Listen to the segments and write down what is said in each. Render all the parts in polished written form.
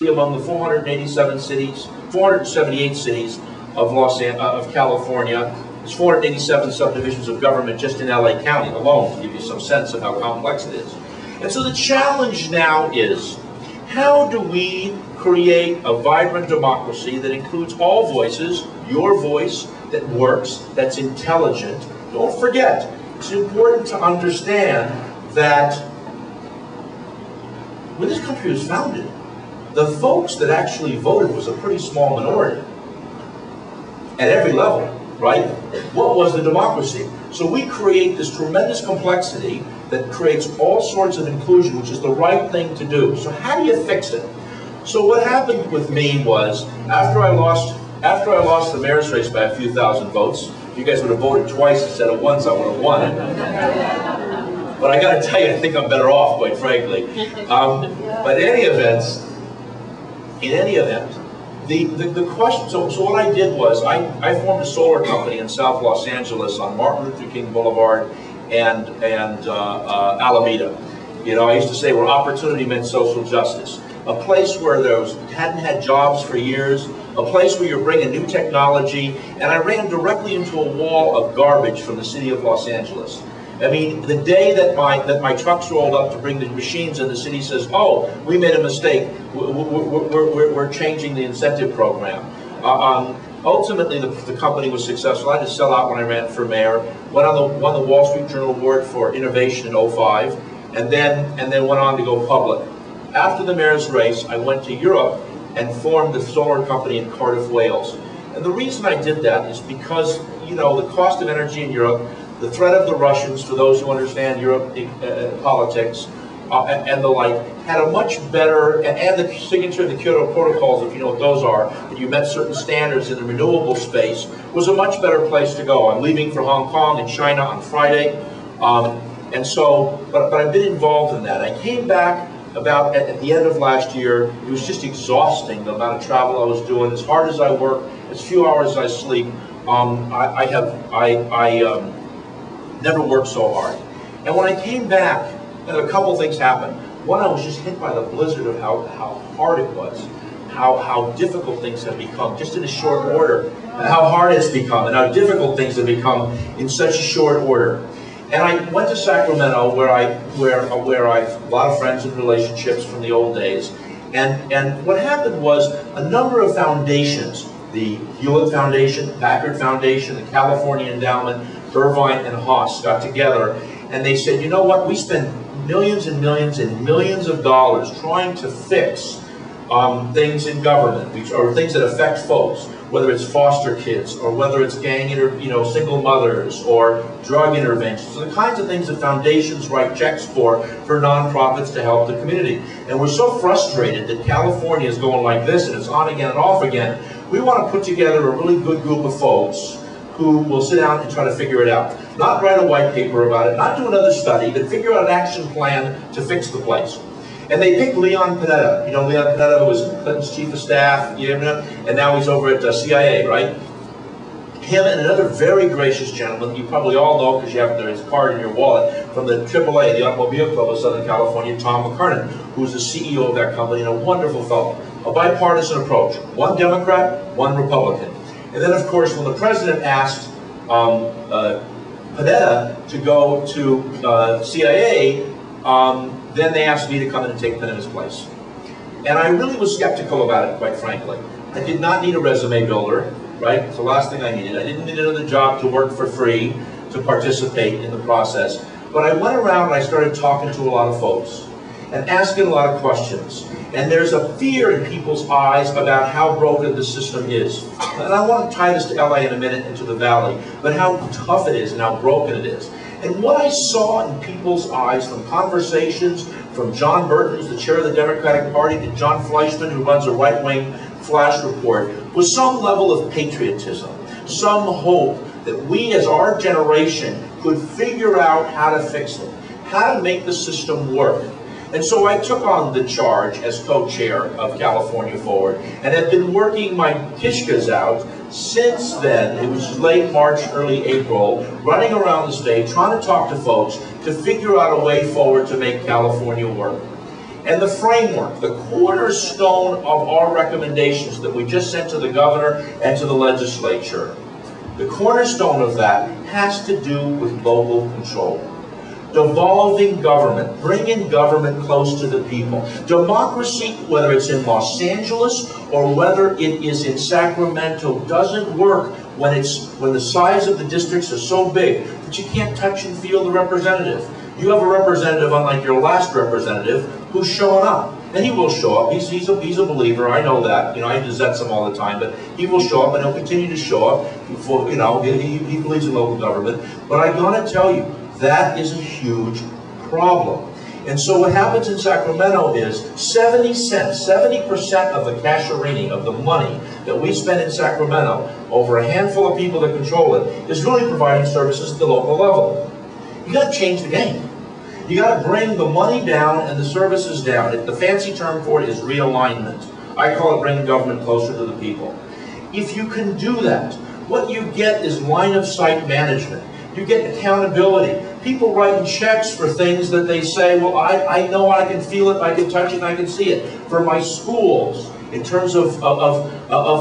among the 487 cities, 478 cities of California. There's 487 subdivisions of government just in LA County alone, to give you some sense of how complex it is. And so the challenge now is, how do we create a vibrant democracy that includes all voices, your voice, that works, that's intelligent? Don't forget, it's important to understand that when this country was founded, the folks that actually voted was a pretty small minority at every level, right? What was the democracy? So we create this tremendous complexity that creates all sorts of inclusion, which is the right thing to do. So how do you fix it? So what happened with me was, after I lost the mayor's race by a few thousand votes, if you guys would have voted twice instead of once, I would have won. But I got to tell you, I think I'm better off, quite frankly. But in any event, the question, so what I did was, I formed a solar company in South Los Angeles on Martin Luther King Boulevard and Alameda. You know, I used to say where opportunity meant social justice. A place where hadn't had jobs for years, a place where you're bringing new technology, and I ran directly into a wall of garbage from the city of Los Angeles. I mean, the day that my trucks rolled up to bring the machines in, the city says, "Oh, we made a mistake. We're changing the incentive program." Ultimately, the company was successful. I had to sell out when I ran for mayor. Won the Wall Street Journal Award for Innovation in 2005, and then went on to go public. After the mayor's race, I went to Europe and formed a solar company in Cardiff, Wales. And the reason I did that is because, you know, the cost of energy in Europe, the threat of the Russians, for those who understand Europe politics, and the like, had a much better, and the signature of the Kyoto Protocols, if you know what those are, that you met certain standards in the renewable space, was a much better place to go. I'm leaving for Hong Kong and China on Friday, and so, but I've been involved in that. I came back about at the end of last year. It was just exhausting, the amount of travel I was doing. As hard as I work, as few hours as I sleep, I never worked so hard. And when I came back, a couple things happened. One, I was just hit by the blizzard of how hard it was, how difficult things have become, just in a short order, and how hard it's become, and how difficult things have become in such a short order. And I went to Sacramento, where I have a lot of friends and relationships from the old days. And what happened was, a number of foundations, the Hewlett Foundation, Packard Foundation, the California Endowment, Irvine and Haas got together, and they said, you know what, we spend millions and millions and millions of dollars trying to fix things in government, or things that affect folks, whether it's foster kids, or whether it's single mothers, or drug interventions, so the kinds of things that foundations write checks for nonprofits to help the community. And we're so frustrated that California is going like this, and it's on again and off again. We want to put together a really good group of folks who will sit down and try to figure it out. Not write a white paper about it, not do another study, but figure out an action plan to fix the place. And they picked Leon Panetta. You know, Leon Panetta, who was Clinton's chief of staff, and now he's over at CIA, right? Him and another very gracious gentleman, you probably all know because you have his card in your wallet, from the AAA, the Automobile Club of Southern California, Tom McKernan, who's the CEO of that company, and a wonderful fellow. A bipartisan approach. One Democrat, one Republican. And then, of course, when the president asked Panetta to go to CIA, then they asked me to come in and take Panetta's place. And I really was skeptical about it, quite frankly. I did not need a resume builder, right? It's the last thing I needed. I didn't need another job to work for free to participate in the process. But I went around and I started talking to a lot of folks and asking a lot of questions. And there's a fear in people's eyes about how broken the system is. And I want to tie this to LA in a minute, and to the Valley, but how tough it is and how broken it is. And what I saw in people's eyes from conversations from John Burton, who's the chair of the Democratic Party, to John Fleischman, who runs a right-wing flash report, was some level of patriotism, some hope that we as our generation could figure out how to fix it, how to make the system work. And so I took on the charge as co-chair of California Forward, and have been working my kishkas out since then. It was late March, early April, running around the state, trying to talk to folks to figure out a way forward to make California work. And the framework, the cornerstone of our recommendations that we just sent to the governor and to the legislature, the cornerstone of that has to do with local control. Devolving government, bringing government close to the people. Democracy, whether it's in Los Angeles or whether it is in Sacramento, doesn't work when the size of the districts are so big that you can't touch and feel the representative. You have a representative, unlike your last representative, who's showing up. And he will show up. He's a believer. I know that. You know, I Zets him all the time, but he will show up, and he'll continue to show up. You know, he believes in local government. But I'm going to tell you, that is a huge problem. And so what happens in Sacramento is 70 cents, 70% of the casherini, of the money that we spend in Sacramento, over a handful of people that control it, is really providing services at the local level. You got to change the game. You got to bring the money down and the services down. The fancy term for it is realignment. I call it bringing government closer to the people. If you can do that, what you get is line of sight management. You get accountability. People writing checks for things that they say, well, I know I can feel it, I can touch it, I can see it. For my schools, in terms of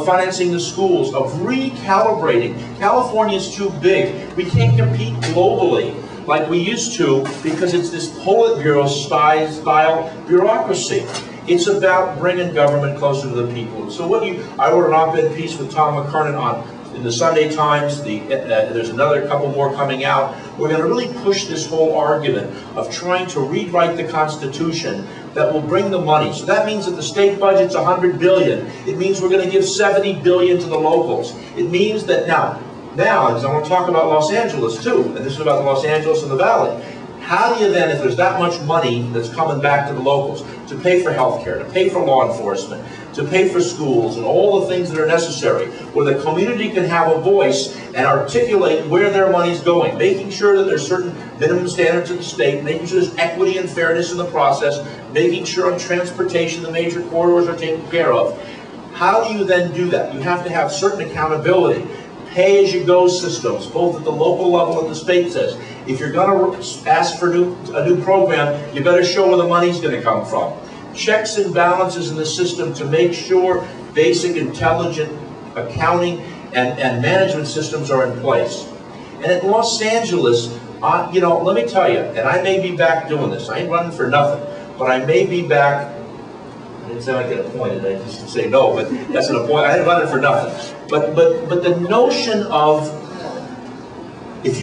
financing the schools, of recalibrating. California is too big. We can't compete globally like we used to because it's this Politburo style bureaucracy. It's about bringing government closer to the people. So I wrote an op-ed piece with Tom McKernan in the Sunday Times. There's another couple more coming out. We're going to really push this whole argument of trying to rewrite the Constitution that will bring the money. So that means that the state budget's $100 billion. It means we're going to give $70 billion to the locals. It means that now, because I want to talk about Los Angeles too, and this is about the Los Angeles and the Valley. How do you then, if there's that much money that's coming back to the locals, to pay for health care, to pay for law enforcement, to pay for schools, and all the things that are necessary, where the community can have a voice and articulate where their money's going, making sure that there's certain minimum standards of the state, making sure there's equity and fairness in the process, making sure on transportation the major corridors are taken care of. How do you then do that? You have to have certain accountability. Pay-as-you-go systems, both at the local level and the state says. If you're going to ask for a new program, you better show where the money's going to come from. Checks and balances in the system to make sure basic intelligent accounting and management systems are in place. And in Los Angeles, you know, let me tell you, and I may be back doing this. I ain't running for nothing, but I may be back. I didn't say I get appointed. I just say no, but that's an appointment. I ain't running for nothing. But the notion of